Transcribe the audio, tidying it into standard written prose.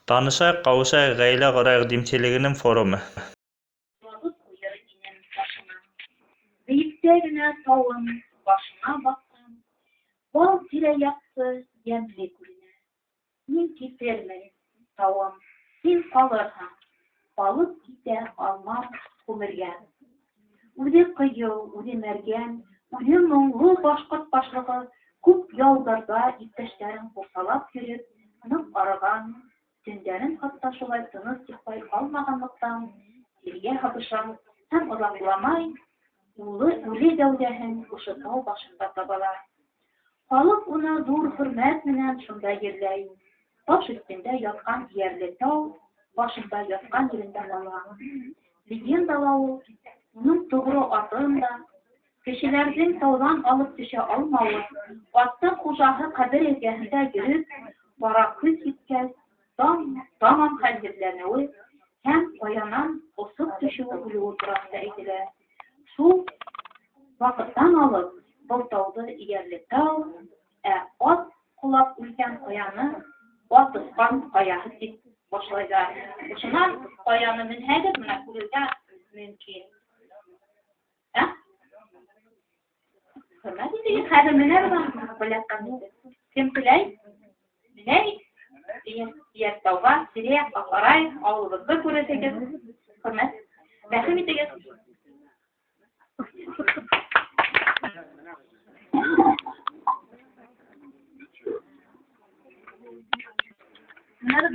Tanışak, kavuşak, gayle korak dimçiliginin forumu. Balık uyar inen başına. Büyüklerine tavın başına baksam. Bal tire yaktı yemli gülüne. Min kipermeyin tavım, min kalırha. Balık gide almaz kumirgen. Ude kıyı, ude mergen, ude muğlu başkırt başlığı, kup yollarda iптеşlerin kursalap yürüp, nıp aragan, tünlerin hatta şolay tınız çıkpay kalmaganlıktan, ilge habışan, hem uzaklamay, uli devlehin uşu tağ başında tabalar. Balık ona dur hürmet menen şunda yerley, taş üstünde yatkan yerli tağ, başında yatkan yerinde balığa. Legendalı, onun doğru adında, kişilerden tağdan alıp düşe almalı, vatta kucağı kader ezgahında görüp, varakız yitkez, tamam haldirlenevi, hem koyanan osuk düşüğü uluğu duraqda ediler. Şu vakıttan alıp, bu tağdı yerli tağ, ot kulap ülken koyanı, ot ıspan koyağı dik başlaydı. Şundan koyanı münhedir buna kulüge mümkün. Hürmet edin, hadi müner var, biletkan edin. Kim biley? Biley? Diğer tağva, sireye, akaray, ağlılıklı kureteceğiz. Hürmet. Rahim edeceğiz. Bunları